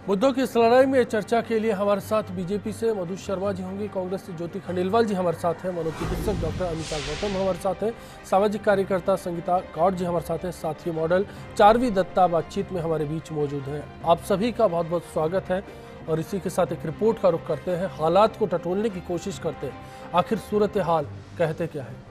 मुद्दों की इस लड़ाई में चर्चा के लिए हमारे साथ बीजेपी से मधु शर्मा जी होंगी, कांग्रेस से ज्योति खंडेलवाल जी हमारे साथ हैं, मनोचिकित्सक डॉक्टर अमिता गौतम हमारे साथ हैं, सामाजिक कार्यकर्ता संगीता गौड़ जी हमारे साथ हैं, साथ ही मॉडल चारवी दत्ता बातचीत में हमारे बीच मौजूद हैं। आप सभी का बहुत बहुत स्वागत है और इसी के साथ एक रिपोर्ट का रुख करते हैं, हालात को टटोलने की कोशिश करते हैं। आखिर सूरत हाल कहते क्या है।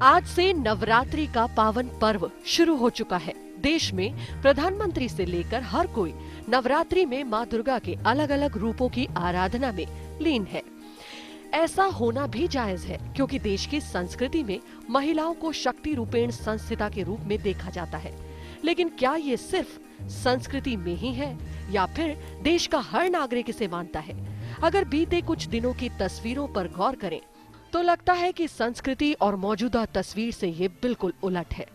आज से नवरात्रि का पावन पर्व शुरू हो चुका है। देश में प्रधानमंत्री से लेकर हर कोई नवरात्रि में मां दुर्गा के अलग अलग रूपों की आराधना में लीन है। ऐसा होना भी जायज है क्योंकि देश की संस्कृति में महिलाओं को शक्ति रूपेण संस्थिता के रूप में देखा जाता है। लेकिन क्या ये सिर्फ संस्कृति में ही है या फिर देश का हर नागरिक इसे मानता है? अगर बीते कुछ दिनों की तस्वीरों पर गौर करें तो लगता है कि संस्कृति और मौजूदा तस्वीर से ये बिल्कुल उलट है।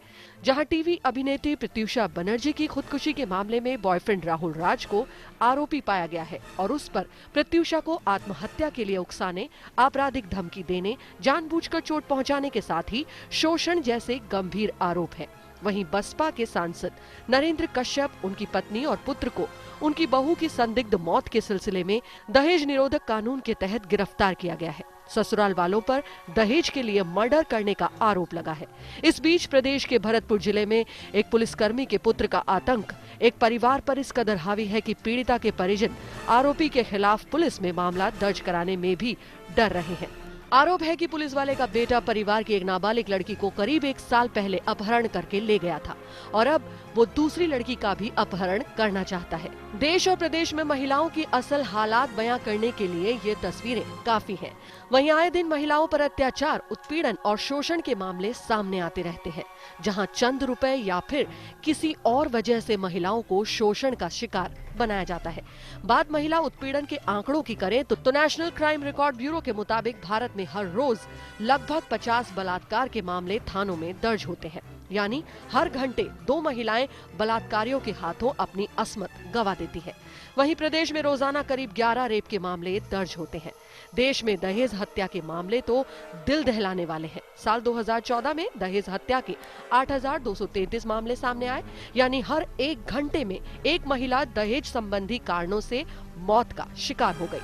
जहां टीवी अभिनेत्री प्रत्यूषा बनर्जी की खुदकुशी के मामले में बॉयफ्रेंड राहुल राज को आरोपी पाया गया है और उस पर प्रत्यूषा को आत्महत्या के लिए उकसाने, आपराधिक धमकी देने, जानबूझकर चोट पहुंचाने के साथ ही शोषण जैसे गंभीर आरोप हैं। वहीं बसपा के सांसद नरेंद्र कश्यप, उनकी पत्नी और पुत्र को उनकी बहू की संदिग्ध मौत के सिलसिले में दहेज निरोधक कानून के तहत गिरफ्तार किया गया है। ससुराल वालों पर दहेज के लिए मर्डर करने का आरोप लगा है। इस बीच प्रदेश के भरतपुर जिले में एक पुलिसकर्मी के पुत्र का आतंक एक परिवार पर इस कदर हावी है कि पीड़िता के परिजन आरोपी के खिलाफ पुलिस में मामला दर्ज कराने में भी डर रहे हैं। आरोप है कि पुलिस वाले का बेटा परिवार की एक नाबालिग लड़की को करीब 1 साल पहले अपहरण करके ले गया था और अब वो दूसरी लड़की का भी अपहरण करना चाहता है। देश और प्रदेश में महिलाओं की असल हालात बयां करने के लिए ये तस्वीरें काफी हैं। वहीं आए दिन महिलाओं पर अत्याचार, उत्पीड़न और शोषण के मामले सामने आते रहते हैं। जहां चंद रुपए या फिर किसी और वजह से महिलाओं को शोषण का शिकार बनाया जाता है। बात महिला उत्पीड़न के आंकड़ों की करें तो नेशनल क्राइम रिकॉर्ड ब्यूरो के मुताबिक भारत में हर रोज लगभग 50 बलात्कार के मामले थानों में दर्ज होते हैं। यानी हर घंटे 2 महिलाएं बलात्कारियों के हाथों अपनी अस्मत गंवा देती है। वहीं प्रदेश में रोजाना करीब 11 रेप के मामले दर्ज होते हैं। देश में दहेज हत्या के मामले तो दिल दहलाने वाले हैं। साल 2014 में दहेज हत्या के 8,233 मामले सामने आए, यानी हर 1 घंटे में एक महिला दहेज संबंधी कारणों से मौत का शिकार हो गई।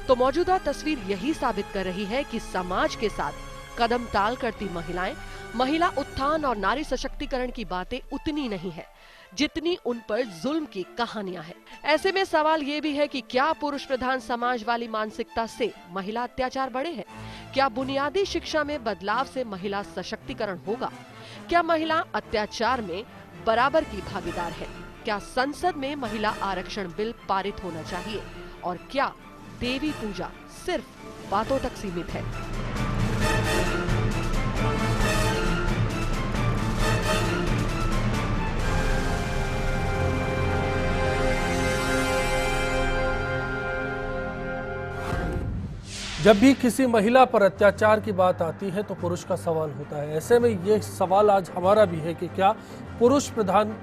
तो मौजूदा तस्वीर यही साबित कर रही है कि समाज के साथ कदम ताल करती महिलाएं, महिला उत्थान और नारी सशक्तिकरण की बातें उतनी नहीं है जितनी उन पर जुल्म की कहानियां हैं। ऐसे में सवाल ये भी है कि क्या पुरुष प्रधान समाज वाली मानसिकता से महिला अत्याचार बढ़े हैं? क्या बुनियादी शिक्षा में बदलाव से महिला सशक्तिकरण होगा? क्या महिला अत्याचार में बराबर की भागीदार है? क्या संसद में महिला आरक्षण बिल पारित होना चाहिए? और क्या देवी पूजा सिर्फ बातों तक सीमित है? जब भी किसी महिला पर अत्याचार की बात आती है तो पुरुष का सवाल होता है। ऐसे में ये सवाल आज हमारा भी है कि क्या पुरुष प्रधान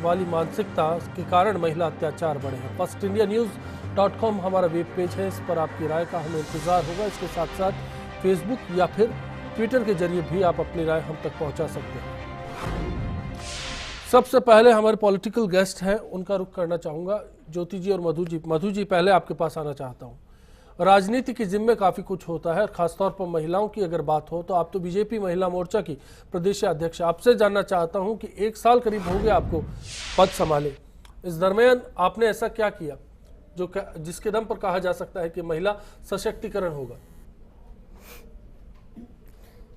वाली मानसिकता के कारण महिला अत्याचार बढ़े हैं। firstindianews.com हमारा वेब पेज है, इस पर आपकी राय का हमें इंतजार होगा। इसके साथ साथ फेसबुक या फिर ट्विटर के जरिए भी आप अपनी राय हम तक पहुंचा सकते हैं। सबसे पहले हमारे पॉलिटिकल गेस्ट हैं, उनका रुख करना चाहूँगा, ज्योति जी और मधु जी। मधु जी, पहले आपके पास आना चाहता हूँ। राजनीति की जिम्मे काफ़ी कुछ होता है, खासतौर पर महिलाओं की अगर बात हो तो आप तो बीजेपी महिला मोर्चा की प्रदेश अध्यक्ष। आपसे जानना चाहता हूं कि 1 साल करीब हो गया आपको पद संभाले, इस दरमियान आपने ऐसा क्या किया जिसके दम पर कहा जा सकता है कि महिला सशक्तिकरण होगा?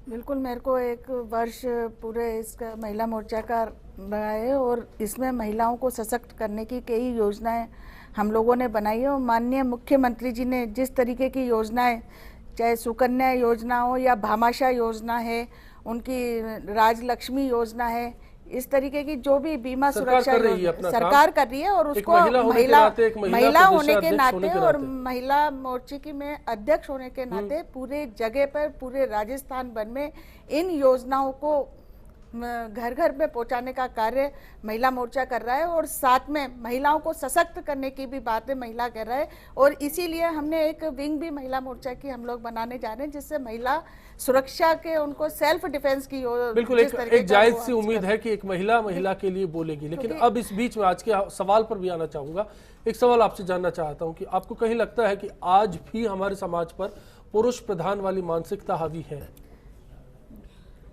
बिल्कुल, मेरे को 1 वर्ष पूरे इसका महिला मोर्चा का रहा है और इसमें महिलाओं को सशक्त करने की कई योजनाएं हम लोगों ने बनाई है और माननीय मुख्यमंत्री जी ने जिस तरीके की योजनाएं, चाहे सुकन्या योजना हो या भामाशाह योजना है, उनकी राजलक्ष्मी योजना है, इस तरीके की जो भी बीमा सुरक्षा सरकार कर रही है और उसको महिला होने के नाते और महिला मोर्चे की मैं अध्यक्ष होने के नाते पूरे जगह पर, पूरे राजस्थान भर में इन योजनाओं को घर घर में पहुंचाने का कार्य महिला मोर्चा कर रहा है और साथ में महिलाओं को सशक्त करने की भी बातें महिला कर रहा है। और इसीलिए हमने एक विंग भी महिला मोर्चा की हम लोग बनाने जा रहे हैं, जिससे महिला सुरक्षा के उनको सेल्फ डिफेंस की बिल्कुल एक जायज सी उम्मीद है कि एक महिला के लिए बोलेगी। लेकिन अब इस बीच में आज के सवाल पर भी आना चाहूंगा। एक सवाल आपसे जानना चाहता हूं कि आपको कहीं लगता है कि आज भी हमारे समाज पर पुरुष प्रधान वाली मानसिकता हावी है?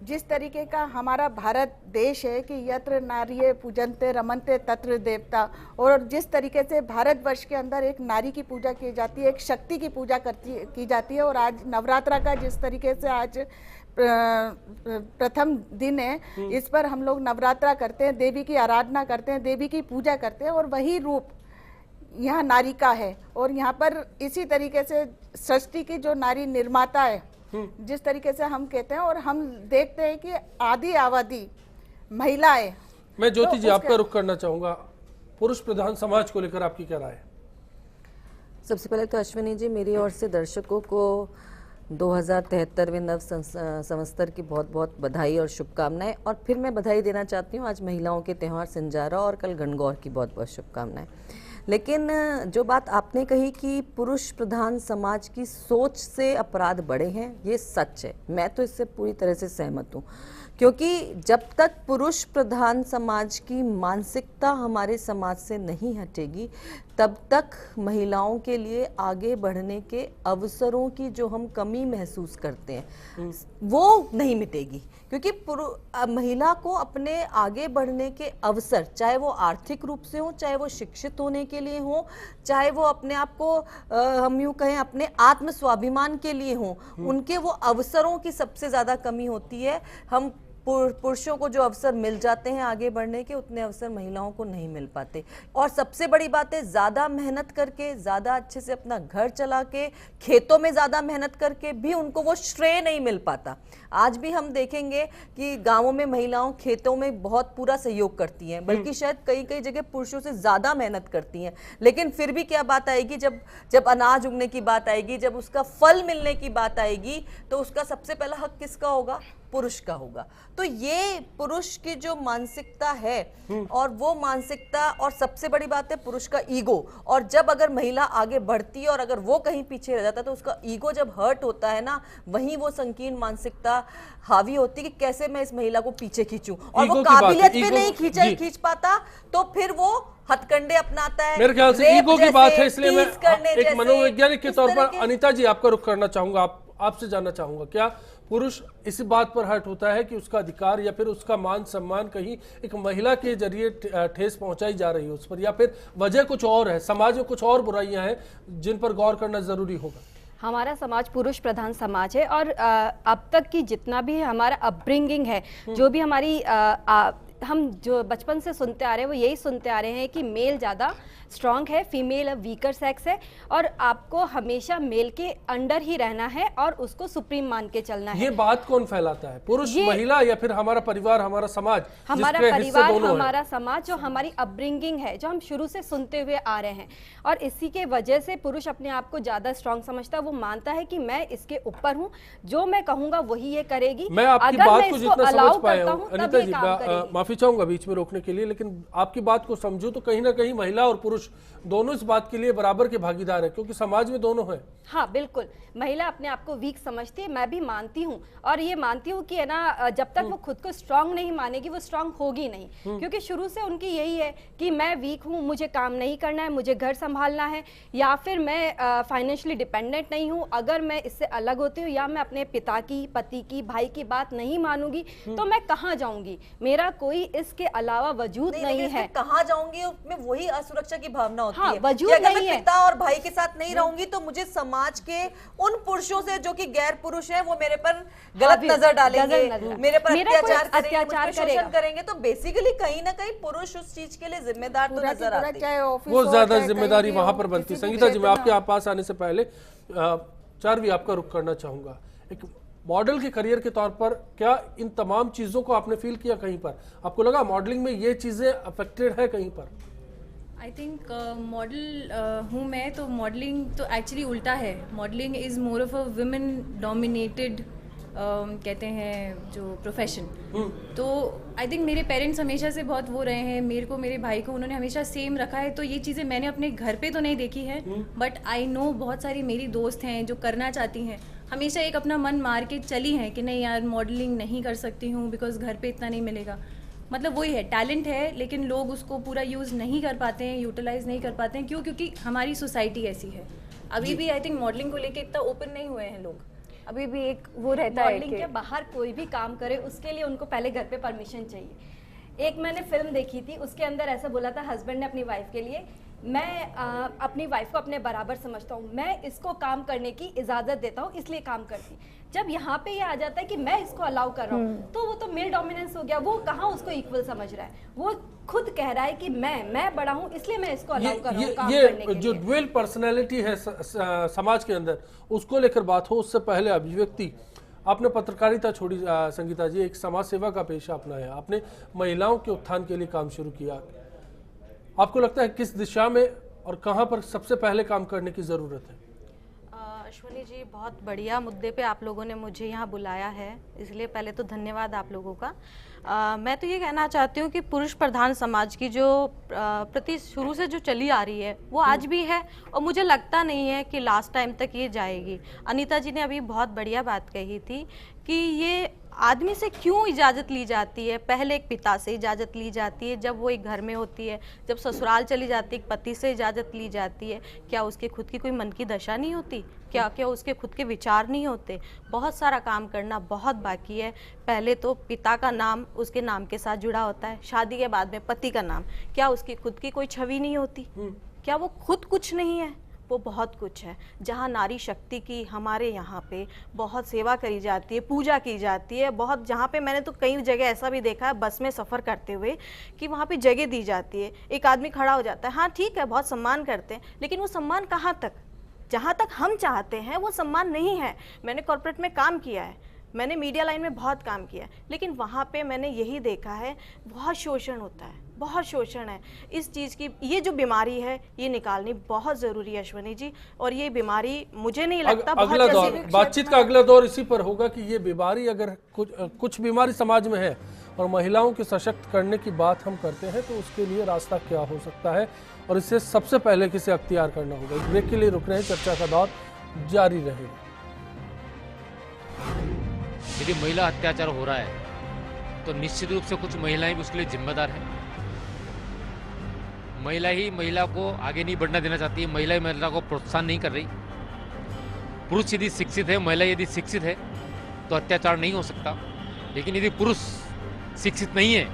जिस तरीके का हमारा भारत देश है कि यत्र नार्ये पूजन्ते रमन्ते तत्र देवता, और जिस तरीके से भारतवर्ष के अंदर एक नारी की पूजा की जाती है, एक शक्ति की पूजा की जाती है, और आज नवरात्रा का जिस तरीके से आज प्रथम दिन है, इस पर हम लोग नवरात्रा करते हैं, देवी की आराधना करते हैं, देवी की पूजा करते हैं, और वही रूप यहाँ नारी का है। और यहाँ पर इसी तरीके से सृष्टि की जो नारी निर्माता है, जिस तरीके से हम कहते हैं, और हम देखते हैं कि आदि आबादी महिलाएं। मैं ज्योति जी आपका रुख करना चाहूंगा, पुरुष प्रधान समाज को लेकर आपकी क्या राय है? सबसे पहले तो अश्विनी जी, मेरी ओर से दर्शकों को 2073वें नव संवत्सर की बहुत बहुत बधाई और शुभकामनाएं। और फिर मैं बधाई देना चाहती हूँ आज महिलाओं के त्यौहार सिंजारा और कल गणगौर की बहुत बहुत शुभकामनाएं। लेकिन जो बात आपने कही कि पुरुष प्रधान समाज की सोच से अपराध बढ़े हैं, ये सच है। मैं तो इससे पूरी तरह से सहमत हूँ, क्योंकि जब तक पुरुष प्रधान समाज की मानसिकता हमारे समाज से नहीं हटेगी, तब तक महिलाओं के लिए आगे बढ़ने के अवसरों की जो हम कमी महसूस करते हैं वो नहीं मिटेगी। क्योंकि महिला को अपने आगे बढ़ने के अवसर, चाहे वो आर्थिक रूप से हो, चाहे वो शिक्षित होने के लिए हो, चाहे वो अपने आप को हम यूं कहें अपने आत्म स्वाभिमान के लिए हो, उनके वो अवसरों की सबसे ज्यादा कमी होती है। हम पुरुषों को जो अवसर मिल जाते हैं आगे बढ़ने के, उतने अवसर महिलाओं को नहीं मिल पाते। और सबसे बड़ी बात है, ज्यादा मेहनत करके, ज्यादा अच्छे से अपना घर चला के, खेतों में ज्यादा मेहनत करके भी उनको वो श्रेय नहीं मिल पाता। आज भी हम देखेंगे कि गांवों में महिलाओं खेतों में बहुत पूरा सहयोग करती हैं, बल्कि शायद कई कई जगह पुरुषों से ज्यादा मेहनत करती हैं। लेकिन फिर भी क्या बात आएगी, जब अनाज उगने की बात आएगी, जब उसका फल मिलने की बात आएगी, तो उसका सबसे पहला हक किसका होगा? पुरुष का होगा। तो ये पुरुष की जो मानसिकता है, और वो मानसिकता, और सबसे बड़ी बात है पुरुष का ईगो। और जब अगर महिला आगे बढ़ती है और अगर वो कहीं पीछे रह जाता है, तो उसका ईगो जब हर्ट होता है ना, वहीं वो संकीर्ण मानसिकता हावी होती है कि कैसे मैं इस महिला को पीछे खींचूं, और वो काबिलियत पे नहीं खींच पाता, तो फिर वो हथकंडे अपनाता है। मेरे ख्याल से ईगो की बात है, इसलिए मैं एक मनोवैज्ञानिक के तौर पर अनीता जी आपका रुख करना चाहूंगा। आपसे जानना चाहूंगा, क्या पुरुष इसी बात पर हर्ट होता है कि उसका अधिकार या फिर उसका मान सम्मान कहीं एक महिला के जरिए ठेस पहुंचाई जा रही है उस पर, या फिर वजह कुछ और है, समाज में कुछ और बुराइयां हैं जिन पर गौर करना जरूरी होगा? हमारा समाज पुरुष प्रधान समाज है, और अब तक की जितना भी हमारा अपब्रिंगिंग है, जो भी हमारी हम जो बचपन से सुनते आ रहे हैं, वो यही सुनते आ रहे हैं कि मेल ज़्यादा स्ट्रांग है, फीमेल वीकर सेक्स है, और आपको हमेशा मेल के अंडर ही रहना है और उसको सुप्रीम मान के चलना है। ये बात कौन फैलाता है, पुरुष, महिला, या फिर हमारा परिवार, हमारा समाज? हमारा परिवार, हमारा समाज, जो हमारी अपब्रिंगिंग है, जो हम शुरू से सुनते हुए आ रहे हैं। और इसी के वजह से पुरुष अपने आप को ज्यादा स्ट्रांग समझता है। वो मानता है कि मैं इसके ऊपर हूँ, जो मैं कहूंगा वही ये करेगी। मैं आपकी बात को जितना समझ पाया हूँ, अनीता जी माफी चाहूंगा बीच में रोकने के लिए, लेकिन आपकी बात को समझूं तो कहीं ना कहीं महिला और पुरुष दोनों इस बात के लिए बराबर के भागीदार है, क्योंकि समाज में दोनों हैं। हाँ बिल्कुल, महिला अपने आप को वीक समझती है, मैं भी मानती हूँ, और ये मानती हूँ कि है ना, जब तक वो खुद को स्ट्रांग नहीं मानेगी, वो स्ट्रांग होगी नहीं। क्योंकि शुरू से उनकी यही है कि मैं वीक हूँ, मुझे काम नहीं करना है, मुझे घर संभालना है, या फिर मैं फाइनेंशियली डिपेंडेंट नहीं हूँ। अगर मैं इससे अलग होती हूँ या मैं अपने पिता की, पति की, भाई की बात नहीं मानूंगी, तो मैं कहाँ जाऊंगी? मेरा कोई इसके अलावा वजूद नहीं है। कहाँ जाऊंगी में वही असुरक्षा की भावना होती हाँ, है। वजूद अगर नहीं मैं है। पिता और भाई के साथ नहीं रहूंगी, तो मुझे समाज के उन पुरुषों से जो कि गैर पुरुष हैं, वो मेरे पर गलत नजर डालेंगे, मेरे पर अत्याचार करेंगे। तो बेसिकली कहीं ना कहीं पुरुष उस चीज के लिए जिम्मेदार तो नजर आते हैं। वो ज्यादा जिम्मेदारी वहां पर बनती। संगीता जी, मैं आपके पास आने से पहले चारवी आपका रुख करना चाहूंगा। एक मॉडल के करियर के तौर पर क्या इन तमाम चीजों को आपने फील किया? कहीं पर आपको लगा मॉडलिंग में ये चीजें अफेक्टेड है कहीं पर? आई थिंक मॉडल हूँ मैं, तो मॉडलिंग तो एक्चुअली उल्टा है। Modelling is more of a women dominated कहते हैं जो प्रोफेशन, तो आई थिंक मेरे पेरेंट्स हमेशा से बहुत वो रहे हैं, मेरे को मेरे भाई को उन्होंने हमेशा सेम रखा है। तो ये चीज़ें मैंने अपने घर पे तो नहीं देखी है, बट आई नो बहुत सारी मेरी दोस्त हैं जो करना चाहती हैं, हमेशा एक अपना मन मार के चली हैं कि नहीं यार मॉडलिंग नहीं कर सकती हूँ बिकॉज घर पे इतना नहीं मिलेगा। मतलब वही है, टैलेंट है लेकिन लोग उसको पूरा यूज़ नहीं कर पाते हैं, यूटिलाइज नहीं कर पाते हैं। क्यों? क्योंकि हमारी सोसाइटी ऐसी है। अभी भी आई थिंक मॉडलिंग को लेके इतना ओपन नहीं हुए हैं लोग। अभी भी एक वो रहता है मॉडलिंग के बाहर कोई भी काम करे उसके लिए उनको पहले घर पे परमिशन चाहिए। एक मैंने फिल्म देखी थी, उसके अंदर ऐसा बोला था हस्बैंड ने अपनी वाइफ के लिए, मैं अपनी वाइफ को अपने बराबर समझता हूँ, मैं इसको काम करने की इजाज़त देता हूँ इसलिए काम करती। जब यहाँ पे ये आ जाता है कि मैं इसको अलाउ कर रहा हूँ तो वो तो मेल डोमिनेंस हो गया। वो कहाँ उसको इक्वल समझ रहा है, वो खुद कह रहा है कि मैं बड़ा हूँ इसलिए मैं इसको अलाउ कर रहा हूँ काम करने के लिए। जो ड्यूअल पर्सनैलिटी है समाज के अंदर, उसको लेकर बात हो उससे पहले अभिव्यक्ति, आपने पत्रकारिता छोड़ी संगीता जी, एक समाज सेवा का पेशा अपनाया, आपने महिलाओं के उत्थान के लिए काम शुरू किया। आपको लगता है किस दिशा में और कहां पर सबसे पहले काम करने की जरूरत है? अश्विनी जी, बहुत बढ़िया मुद्दे पे आप लोगों ने मुझे यहाँ बुलाया है, इसलिए पहले तो धन्यवाद आप लोगों का। मैं तो ये कहना चाहती हूँ कि पुरुष प्रधान समाज की जो प्रति शुरू से जो चली आ रही है वो आज भी है और मुझे लगता नहीं है कि लास्ट टाइम तक ये जाएगी। अनीता जी ने अभी बहुत बढ़िया बात कही थी कि ये आदमी से क्यों इजाज़त ली जाती है। पहले एक पिता से इजाज़त ली जाती है जब वो एक घर में होती है, जब ससुराल चली जाती है एक पति से इजाज़त ली जाती है। क्या उसके खुद की कोई मन की दशा नहीं होती? क्या उसके खुद के विचार नहीं होते? बहुत सारा काम करना बहुत बाकी है। पहले तो पिता का नाम उसके नाम के साथ जुड़ा होता है, शादी के बाद में पति का नाम। क्या उसकी खुद की कोई छवि नहीं होती? क्या वो खुद कुछ नहीं है? वो बहुत कुछ है। जहाँ नारी शक्ति की हमारे यहाँ पे बहुत सेवा करी जाती है, पूजा की जाती है, बहुत, जहाँ पे मैंने तो कई जगह ऐसा भी देखा है बस में सफ़र करते हुए कि वहाँ पे जगह दी जाती है, एक आदमी खड़ा हो जाता है, हाँ ठीक है बहुत सम्मान करते हैं, लेकिन वो सम्मान कहाँ तक? जहाँ तक हम चाहते हैं वो सम्मान नहीं है। मैंने कॉर्पोरेट में काम किया है, मैंने मीडिया लाइन में बहुत काम किया है, लेकिन वहाँ पे मैंने यही देखा है बहुत शोषण होता है, बहुत शोषण है। इस चीज़ की ये जो बीमारी है ये निकालनी बहुत ज़रूरी है अश्विनी जी, और ये बीमारी मुझे नहीं लगता अगला दौर, बातचीत का अगला दौर इसी पर होगा कि ये बीमारी, अगर कुछ बीमारी समाज में है और महिलाओं के सशक्त करने की बात हम करते हैं तो उसके लिए रास्ता क्या हो सकता है और इसे सबसे पहले किसे अख्तियार करना होगा। इस ब्रेक के लिए रुक रहे हैं, चर्चा का दौर जारी रहेगा। यदि महिला अत्याचार हो रहा है तो निश्चित रूप से कुछ महिलाएं भी उसके लिए जिम्मेदार हैं। महिला ही महिला को आगे नहीं बढ़ना देना चाहती है, महिला ही महिला को प्रोत्साहन नहीं कर रही। पुरुष यदि शिक्षित है, महिला यदि शिक्षित है तो अत्याचार नहीं हो सकता, लेकिन यदि पुरुष शिक्षित नहीं है,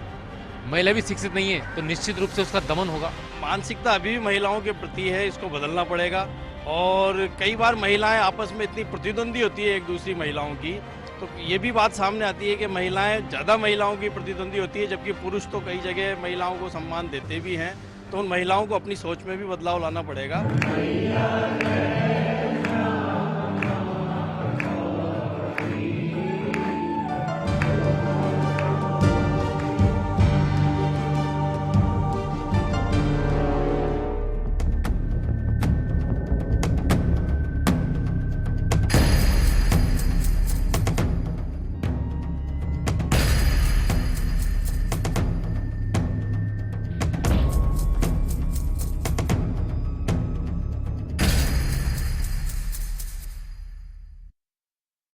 महिला भी शिक्षित नहीं है तो निश्चित रूप से उसका दमन होगा। मानसिकता अभी भी महिलाओं के प्रति है, इसको बदलना पड़ेगा। और कई बार महिलाएं आपस में इतनी प्रतिद्वंदी होती है एक दूसरी महिलाओं की, तो ये भी बात सामने आती है कि महिलाएं ज़्यादा महिलाओं की प्रतिद्वंदी होती है, जबकि पुरुष तो कई जगह महिलाओं को सम्मान देते भी हैं। तो उन महिलाओं को अपनी सोच में भी बदलाव लाना पड़ेगा।